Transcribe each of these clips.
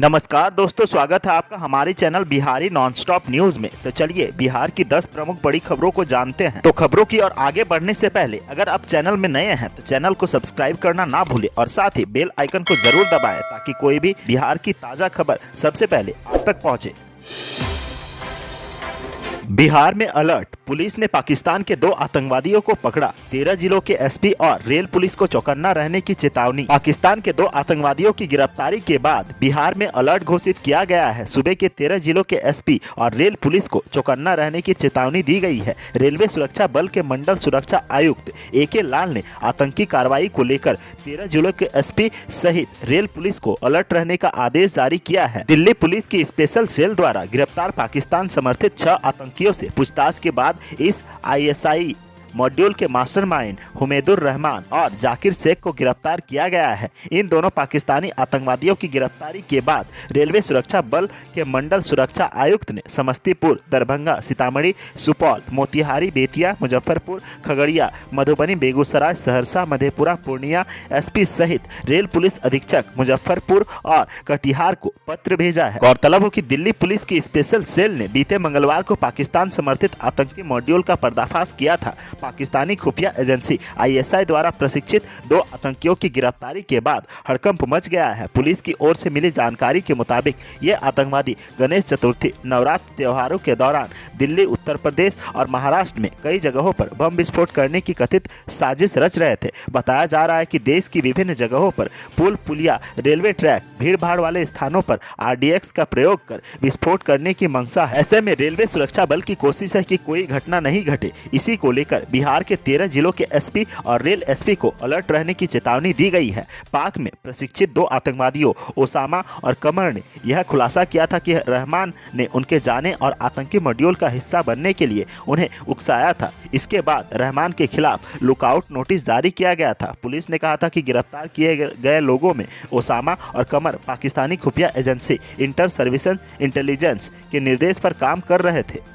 नमस्कार दोस्तों, स्वागत है आपका हमारे चैनल बिहारी नॉनस्टॉप न्यूज में। तो चलिए बिहार की 10 प्रमुख बड़ी खबरों को जानते हैं। तो खबरों की ओर आगे बढ़ने से पहले अगर आप चैनल में नए हैं तो चैनल को सब्सक्राइब करना ना भूलें और साथ ही बेल आइकन को जरूर दबाएं ताकि कोई भी बिहार की ताजा खबर सबसे पहले आप तक पहुंचे। बिहार में अलर्ट, पुलिस ने पाकिस्तान के 2 आतंकवादियों को पकड़ा। 13 जिलों के एसपी और रेल पुलिस को चौकन्ना रहने की चेतावनी। पाकिस्तान के 2 आतंकवादियों की गिरफ्तारी के बाद बिहार में अलर्ट घोषित किया गया है। सूबे के 13 जिलों के एसपी और रेल पुलिस को चौकन्ना रहने की चेतावनी दी गई है। रेलवे सुरक्षा बल के मंडल सुरक्षा आयुक्त AK लाल ने आतंकी कार्रवाई को लेकर 13 जिलों के एसपी सहित रेल पुलिस को अलर्ट रहने का आदेश जारी किया है। दिल्ली पुलिस की स्पेशल सेल द्वारा गिरफ्तार पाकिस्तान समर्थित 6 आतंकियों से पूछताछ के बाद इस ISI मॉड्यूल के मास्टरमाइंड हुमैदुर रहमान और जाकिर शेख को गिरफ्तार किया गया है। इन दोनों पाकिस्तानी आतंकवादियों की गिरफ्तारी के बाद रेलवे सुरक्षा बल के मंडल सुरक्षा आयुक्त ने समस्तीपुर, दरभंगा, सीतामढ़ी, सुपौल, मोतिहारी, बेतिया, मुजफ्फरपुर, खगड़िया, मधुबनी, बेगूसराय, सहरसा, मधेपुरा, पूर्णिया SP सहित रेल पुलिस अधीक्षक मुजफ्फरपुर और कटिहार को पत्र भेजा है। गौरतलब हो कि दिल्ली पुलिस की स्पेशल सेल ने बीते मंगलवार को पाकिस्तान समर्थित आतंकी मॉड्यूल का पर्दाफाश किया था। पाकिस्तानी खुफिया एजेंसी ISI द्वारा प्रशिक्षित 2 आतंकियों की गिरफ्तारी के बाद हड़कंप मच गया है। पुलिस की ओर से मिली जानकारी के मुताबिक ये आतंकवादी गणेश चतुर्थी, नवरात्र त्योहारों के दौरान दिल्ली, उत्तर प्रदेश और महाराष्ट्र में कई जगहों पर बम विस्फोट करने की कथित साजिश रच रहे थे। बताया जा रहा है कि देश की विभिन्न जगहों पर पुल, पुलिया, रेलवे ट्रैक, भीड़ भाड़ वाले स्थानों पर RDX का प्रयोग कर विस्फोट करने की मंशा है। ऐसे में रेलवे सुरक्षा बल की कोशिश है कि कोई घटना नहीं घटे। इसी को लेकर बिहार के 13 जिलों के SP और रेल SP को अलर्ट रहने की चेतावनी दी गई है। पाक में प्रशिक्षित 2 आतंकवादियों ओसामा और कमर ने यह खुलासा किया था कि रहमान ने उनके जाने और आतंकी मॉड्यूल का हिस्सा बनने के लिए उन्हें उकसाया था। इसके बाद रहमान के खिलाफ लुकआउट नोटिस जारी किया गया था। पुलिस ने कहा था कि गिरफ्तार किए गए लोगों में ओसामा और कमर पाकिस्तानी खुफिया एजेंसी इंटर सर्विसेज इंटेलिजेंस के निर्देश पर काम कर रहे थे।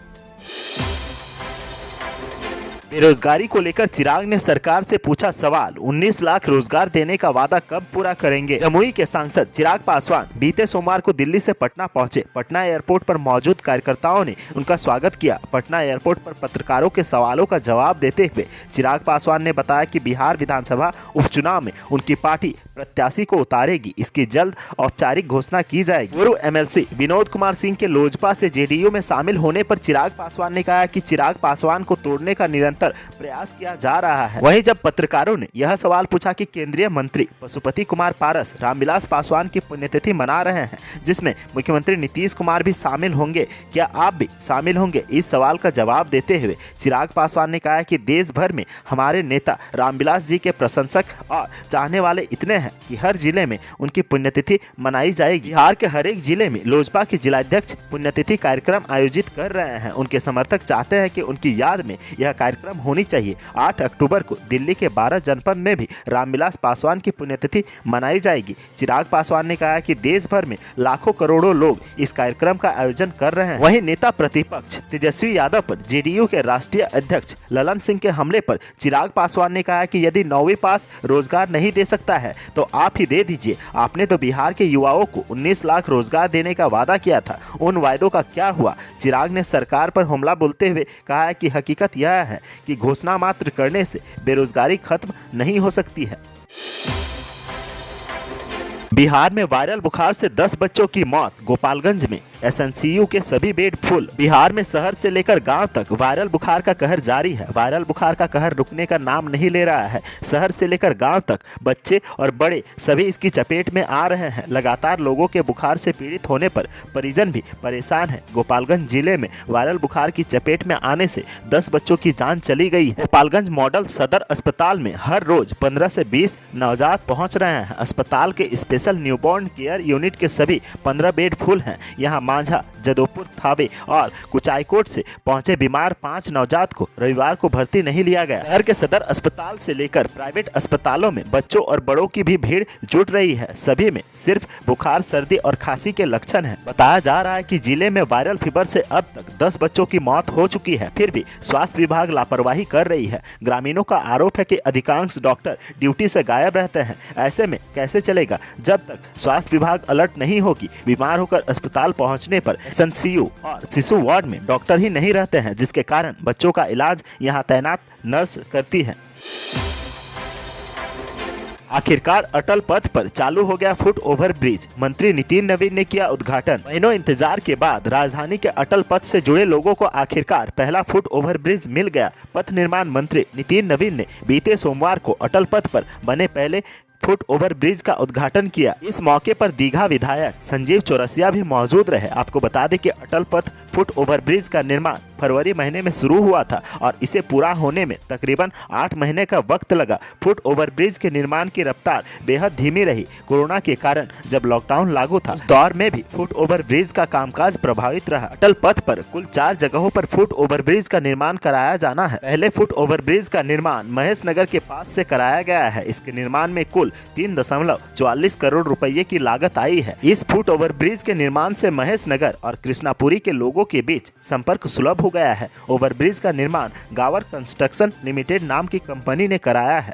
बेरोजगारी को लेकर चिराग ने सरकार से पूछा सवाल, 19 लाख रोजगार देने का वादा कब पूरा करेंगे। जमुई के सांसद चिराग पासवान बीते सोमवार को दिल्ली से पटना पहुंचे। पटना एयरपोर्ट पर मौजूद कार्यकर्ताओं ने उनका स्वागत किया। पटना एयरपोर्ट पर पत्रकारों के सवालों का जवाब देते हुए चिराग पासवान ने बताया कि बिहार विधानसभा उपचुनाव में उनकी पार्टी प्रत्याशी को उतारेगी। इसकी जल्द औपचारिक घोषणा की जाएगी। पूर्व MLC विनोद कुमार सिंह के लोजपा से JDU में शामिल होने पर चिराग पासवान ने कहा कि चिराग पासवान को तोड़ने का निरंतर प्रयास किया जा रहा है। वहीं जब पत्रकारों ने यह सवाल पूछा कि केंद्रीय मंत्री पशुपति कुमार पारस रामविलास पासवान की पुण्यतिथि मना रहे हैं, जिसमें मुख्यमंत्री नीतीश कुमार भी शामिल होंगे, क्या आप भी शामिल होंगे? इस सवाल का जवाब देते हुए चिराग पासवान ने कहा कि देश भर में हमारे नेता रामविलास जी के प्रशंसक और चाहने वाले इतने हैं कि हर जिले में उनकी पुण्यतिथि मनाई जाएगी। बिहार के हर एक जिले में लोजपा के जिलाध्यक्ष पुण्यतिथि कार्यक्रम आयोजित कर रहे हैं। उनके समर्थक चाहते हैं कि उनकी याद में यह कार्यक्रम होनी चाहिए। 8 अक्टूबर को दिल्ली के 12 जनपद में भी रामविलास पासवान की पुण्यतिथि मनाई जाएगी। चिराग पासवान ने कहा कि देश भर में लाखों करोड़ों लोग इस कार्यक्रम का आयोजन कर रहे हैं। वहीं नेता प्रतिपक्ष तेजस्वी यादव पर JDU के राष्ट्रीय अध्यक्ष ललन सिंह के हमले पर चिराग पासवान ने कहा कि यदि 9वीं पास रोजगार नहीं दे सकता है तो आप ही दे दीजिए। आपने तो बिहार के युवाओं को 19 लाख रोजगार देने का वादा किया था, उन वायदों का क्या हुआ? चिराग ने सरकार पर हमला बोलते हुए कहा है कि हकीकत यह है कि घोषणा मात्र करने से बेरोजगारी खत्म नहीं हो सकती है। बिहार में वायरल बुखार से 10 बच्चों की मौत। गोपालगंज में SNCU के सभी बेड फुल। बिहार में शहर से लेकर गांव तक वायरल बुखार का कहर जारी है। वायरल बुखार का कहर रुकने का नाम नहीं ले रहा है। शहर से लेकर गांव तक बच्चे और बड़े सभी इसकी चपेट में आ रहे हैं। लगातार लोगों के बुखार से पीड़ित होने पर परिजन भी परेशान हैं। गोपालगंज जिले में वायरल बुखार की चपेट में आने से 10 बच्चों की जान चली गई है। गोपालगंज मॉडल सदर अस्पताल में हर रोज 15 से 20 नवजात पहुँच रहे हैं। अस्पताल के स्पेशल न्यूबॉर्न केयर यूनिट के सभी 15 बेड फुल हैं। यहाँ मांझा, जदोपुर, थावे और कुचायकोट से पहुंचे बीमार 5 नवजात को रविवार को भर्ती नहीं लिया गया। शहर के सदर अस्पताल से लेकर प्राइवेट अस्पतालों में बच्चों और बड़ों की भी भीड़ जुट रही है। सभी में सिर्फ बुखार, सर्दी और खांसी के लक्षण हैं। बताया जा रहा है कि जिले में वायरल फीवर से अब तक 10 बच्चों की मौत हो चुकी है, फिर भी स्वास्थ्य विभाग लापरवाही कर रही है। ग्रामीणों का आरोप है कि अधिकांश डॉक्टर ड्यूटी से गायब रहते हैं। ऐसे में कैसे चलेगा जब तक स्वास्थ्य विभाग अलर्ट नहीं होगी। बीमार होकर अस्पताल पहुंचने पर SNCU और शिशु वार्ड में डॉक्टर ही नहीं रहते हैं, जिसके कारण बच्चों का इलाज यहां तैनात नर्स करती है। आखिरकार अटल पथ पर चालू हो गया फुट ओवर ब्रिज। मंत्री नितिन नवीन ने किया उद्घाटन। महीनों इंतजार के बाद राजधानी के अटल पथ से जुड़े लोगों को आखिरकार पहला फुट ओवर ब्रिज मिल गया। पथ निर्माण मंत्री नितिन नवीन ने बीते सोमवार को अटल पथ पर बने पहले फुट ओवर ब्रिज का उद्घाटन किया। इस मौके पर दीघा विधायक संजीव चौरसिया भी मौजूद रहे। आपको बता दें कि अटल पथ फुट ओवर ब्रिज का निर्माण फरवरी महीने में शुरू हुआ था और इसे पूरा होने में तकरीबन 8 महीने का वक्त लगा। फुट ओवर ब्रिज के निर्माण की रफ्तार बेहद धीमी रही। कोरोना के कारण जब लॉकडाउन लागू था, उस दौर में भी फुट ओवर ब्रिज का कामकाज प्रभावित रहा। अटल पथ पर कुल 4 जगहों पर फुट ओवर ब्रिज का निर्माण कराया जाना है। पहले फुट ओवर ब्रिज का निर्माण महेश नगर के पास से कराया गया है। इसके निर्माण में कुल 3.44 करोड़ रुपये की लागत आई है। इस फुट ओवर ब्रिज के निर्माण से महेश नगर और कृष्णापुरी के लोगों के बीच संपर्क सुलभ हो गया है। ओवरब्रिज का निर्माण गावर कंस्ट्रक्शन लिमिटेड नाम की कंपनी ने कराया है।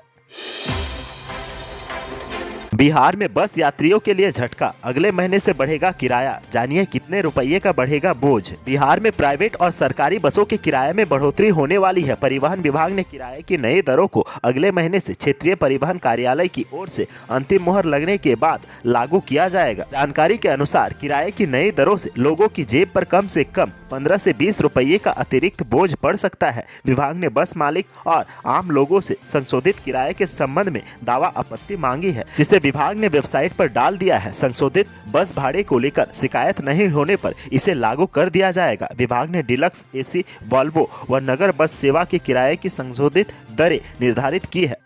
बिहार में बस यात्रियों के लिए झटका, अगले महीने से बढ़ेगा किराया। जानिए कितने रुपये का बढ़ेगा बोझ। बिहार में प्राइवेट और सरकारी बसों के किराए में बढ़ोतरी होने वाली है। परिवहन विभाग ने किराए की नई दरों को अगले महीने से क्षेत्रीय परिवहन कार्यालय की ओर से अंतिम मुहर लगने के बाद लागू किया जाएगा। जानकारी के अनुसार किराए की नई दरों से लोगों की जेब पर कम से कम 15 से 20 रुपये का अतिरिक्त बोझ पड़ सकता है। विभाग ने बस मालिक और आम लोगों से संशोधित किराए के संबंध में दावा आपत्ति मांगी है, जिसे विभाग ने वेबसाइट पर डाल दिया है। संशोधित बस भाड़े को लेकर शिकायत नहीं होने पर इसे लागू कर दिया जाएगा। विभाग ने डीलक्स, AC, वॉल्वो व नगर बस सेवा के किराए की संशोधित दरें निर्धारित की है।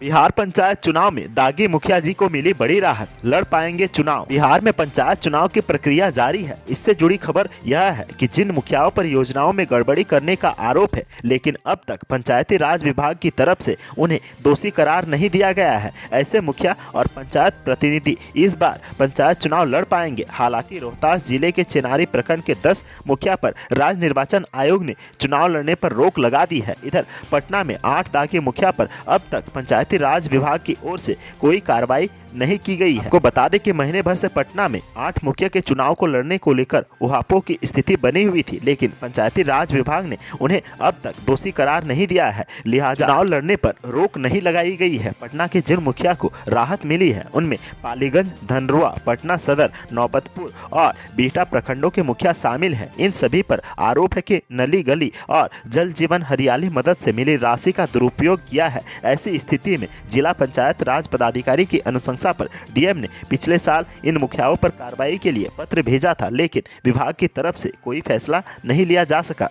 बिहार पंचायत चुनाव में दागी मुखिया जी को मिली बड़ी राहत, लड़ पाएंगे चुनाव। बिहार में पंचायत चुनाव की प्रक्रिया जारी है। इससे जुड़ी खबर यह है कि जिन मुखियाओं पर योजनाओं में गड़बड़ी करने का आरोप है, लेकिन अब तक पंचायती राज विभाग की तरफ से उन्हें दोषी करार नहीं दिया गया है, ऐसे मुखिया और पंचायत प्रतिनिधि इस बार पंचायत चुनाव लड़ पाएंगे। हालांकि रोहतास जिले के चेनारी प्रखंड के 10 मुखिया पर राज्य निर्वाचन आयोग ने चुनाव लड़ने पर रोक लगा दी है। इधर पटना में 8 दागी मुखिया पर अब तक पंचायती राज विभाग की ओर से कोई कार्रवाई नहीं की गई है। आपको बता दें कि महीने भर से पटना में 8 मुखिया के चुनाव को लड़ने को लेकर उहापों की स्थिति बनी हुई थी, लेकिन पंचायती राज विभाग ने उन्हें अब तक दोषी करार नहीं दिया है, लिहाजा चुनाव लड़ने पर रोक नहीं लगाई गई है। पटना के जिन मुखिया को राहत मिली है उनमें पालीगंज, धनरुआ, पटना सदर, नौबतपुर और बिहटा प्रखंडों के मुखिया शामिल हैं। इन सभी पर आरोप है कि नली गली और जल जीवन हरियाली मदद से मिली राशि का दुरुपयोग किया है। ऐसी स्थिति में जिला पंचायत राज पदाधिकारी की अनुशंसा पर डीएम ने पिछले साल इन मुखियाओं पर कार्रवाई के लिए पत्र भेजा था, लेकिन विभाग की तरफ से कोई फैसला नहीं लिया जा सका।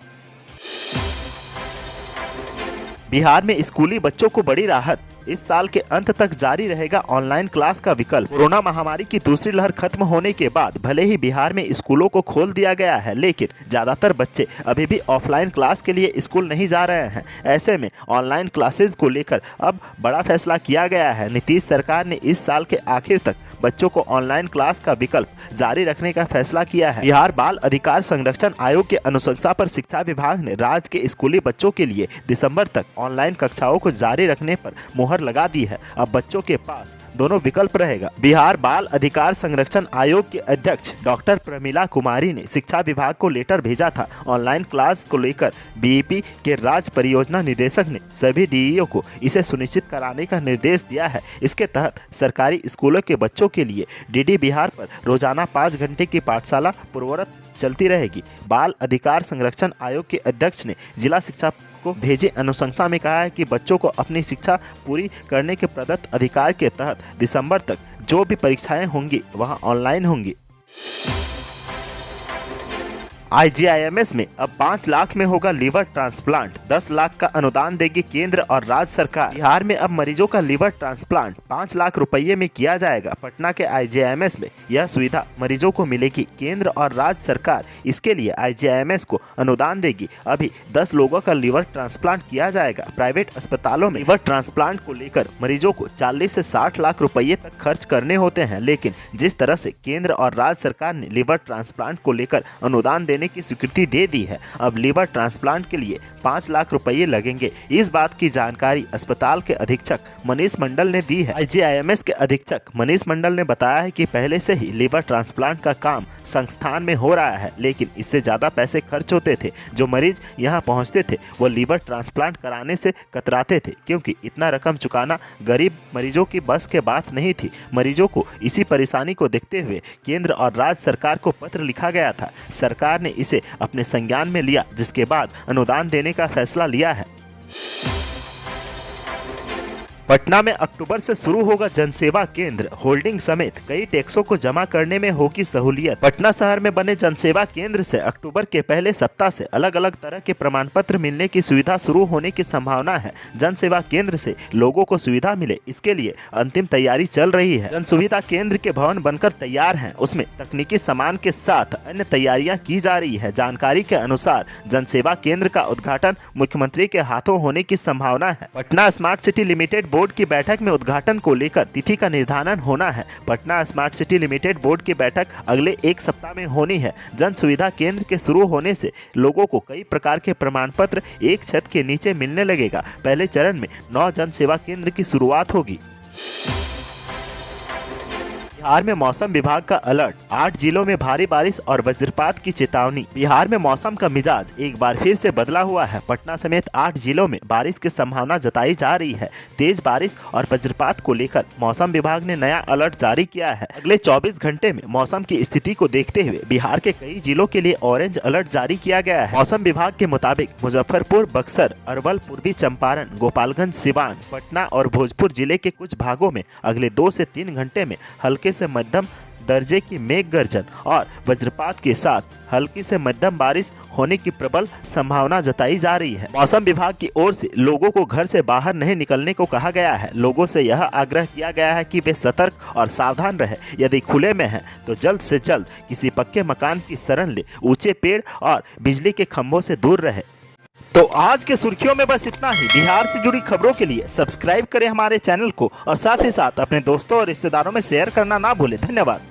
बिहार में स्कूली बच्चों को बड़ी राहत, इस साल के अंत तक जारी रहेगा ऑनलाइन क्लास का विकल्प। कोरोना महामारी की दूसरी लहर खत्म होने के बाद भले ही बिहार में स्कूलों को खोल दिया गया है, लेकिन ज्यादातर बच्चे अभी भी ऑफलाइन क्लास के लिए स्कूल नहीं जा रहे हैं। ऐसे में ऑनलाइन क्लासेज को लेकर अब बड़ा फैसला किया गया है। नीतीश सरकार ने इस साल के आखिर तक बच्चों को ऑनलाइन क्लास का विकल्प जारी रखने का फैसला किया है। बिहार बाल अधिकार संरक्षण आयोग के अनुशंसा पर शिक्षा विभाग ने राज्य के स्कूली बच्चों के लिए दिसंबर तक ऑनलाइन कक्षाओं को जारी रखने पर मुहर लगा दी है। अब बच्चों के पास दोनों विकल्प रहेगा। बिहार बाल अधिकार संरक्षण आयोग के अध्यक्ष डॉक्टर प्रमिला कुमारी ने शिक्षा विभाग को लेटर भेजा था। ऑनलाइन क्लास को लेकर बीईपी के राज्य परियोजना निदेशक ने सभी डीईओ को इसे सुनिश्चित कराने का निर्देश दिया है। इसके तहत सरकारी स्कूलों के बच्चों के लिए डीडी बिहार पर रोजाना 5 घंटे की पाठशाला पूर्ववत चलती रहेगी। बाल अधिकार संरक्षण आयोग के अध्यक्ष ने जिला शिक्षा को भेजे अनुशंसा में कहा है कि बच्चों को अपनी शिक्षा पूरी करने के प्रदत्त अधिकार के तहत दिसंबर तक जो भी परीक्षाएं होंगी वहां ऑनलाइन होंगी। IGIMS में अब 5 लाख में होगा लीवर ट्रांसप्लांट, 10 लाख का अनुदान देगी केंद्र और राज्य सरकार। बिहार में अब मरीजों का लीवर ट्रांसप्लांट 5 लाख रुपये में किया जाएगा। पटना के IGIMS में यह सुविधा मरीजों को मिलेगी। केंद्र और राज्य सरकार इसके लिए IGIMS को अनुदान देगी। अभी 10 लोगों का लीवर ट्रांसप्लांट किया जाएगा। प्राइवेट अस्पतालों में लीवर ट्रांसप्लांट को लेकर मरीजों को 40 से 60 लाख रुपये तक खर्च करने होते हैं, लेकिन जिस तरह से केंद्र और राज्य सरकार ने लीवर ट्रांसप्लांट को लेकर अनुदान देने की स्वीकृति दे दी है, अब लीवर ट्रांसप्लांट के लिए 5 लाख रुपये लगेंगे। इस बात की जानकारी अस्पताल के अधीक्षक मनीष मंडल ने दी है। IGIMS के अधीक्षक मनीष मंडल ने बताया है कि पहले से ही लीवर ट्रांसप्लांट का काम संस्थान में हो रहा है, लेकिन इससे ज्यादा पैसे खर्च होते थे। जो मरीज यहाँ पहुँचते थे वो लीवर ट्रांसप्लांट कराने से कतराते थे, क्योंकि इतना रकम चुकाना गरीब मरीजों की बस के बात नहीं थी। मरीजों को इसी परेशानी को देखते हुए केंद्र और राज्य सरकार को पत्र लिखा गया था। सरकार ने इसे अपने संज्ञान में लिया, जिसके बाद अनुदान देने का फैसला लिया है। पटना में अक्टूबर से शुरू होगा जनसेवा केंद्र। होल्डिंग समेत कई टैक्सों को जमा करने में होगी सहूलियत। पटना शहर में बने जनसेवा केंद्र से अक्टूबर के पहले सप्ताह से अलग अलग तरह के प्रमाण पत्र मिलने की सुविधा शुरू होने की संभावना है। जनसेवा केंद्र से लोगों को सुविधा मिले, इसके लिए अंतिम तैयारी चल रही है। जन सुविधा केंद्र के भवन बनकर तैयार हैं, उसमें तकनीकी सामान के साथ अन्य तैयारियां की जा रही है। जानकारी के अनुसार जनसेवा केंद्र का उद्घाटन मुख्यमंत्री के हाथों होने की संभावना है। Patna smart city limited board की बैठक में उद्घाटन को लेकर तिथि का निर्धारण होना है। Patna smart city limited board की बैठक अगले 1 सप्ताह में होनी है। जन सुविधा केंद्र के शुरू होने से लोगों को कई प्रकार के प्रमाण पत्र एक छत के नीचे मिलने लगेगा। पहले चरण में 9 जन सेवा केंद्र की शुरुआत होगी। बिहार में मौसम विभाग का अलर्ट, 8 जिलों में भारी बारिश और वज्रपात की चेतावनी। बिहार में मौसम का मिजाज एक बार फिर से बदला हुआ है। पटना समेत 8 जिलों में बारिश की संभावना जताई जा रही है। तेज बारिश और वज्रपात को लेकर मौसम विभाग ने नया अलर्ट जारी किया है। अगले 24 घंटे में मौसम की स्थिति को देखते हुए बिहार के कई जिलों के लिए ऑरेंज अलर्ट जारी किया गया है। मौसम विभाग के मुताबिक मुजफ्फरपुर, बक्सर, अरवल, पूर्वी चंपारण, गोपालगंज, सिवान, पटना और भोजपुर जिले के कुछ भागों में अगले 2 से 3 घंटे में हल्के से मध्यम दर्जे की मेघ गर्जन और वज्रपात के साथ हल्की से मध्यम बारिश होने की प्रबल संभावना जताई जा रही है। मौसम विभाग की ओर से लोगों को घर से बाहर नहीं निकलने को कहा गया है। लोगों से यह आग्रह किया गया है कि वे सतर्क और सावधान रहे। यदि खुले में हैं तो जल्द से जल्द किसी पक्के मकान की शरण ले, ऊंचे पेड़ और बिजली के खंभों से दूर रहे। तो आज के सुर्खियों में बस इतना ही। बिहार से जुड़ी खबरों के लिए सब्सक्राइब करें हमारे चैनल को और साथ ही साथ अपने दोस्तों और रिश्तेदारों में शेयर करना ना भूलें। धन्यवाद।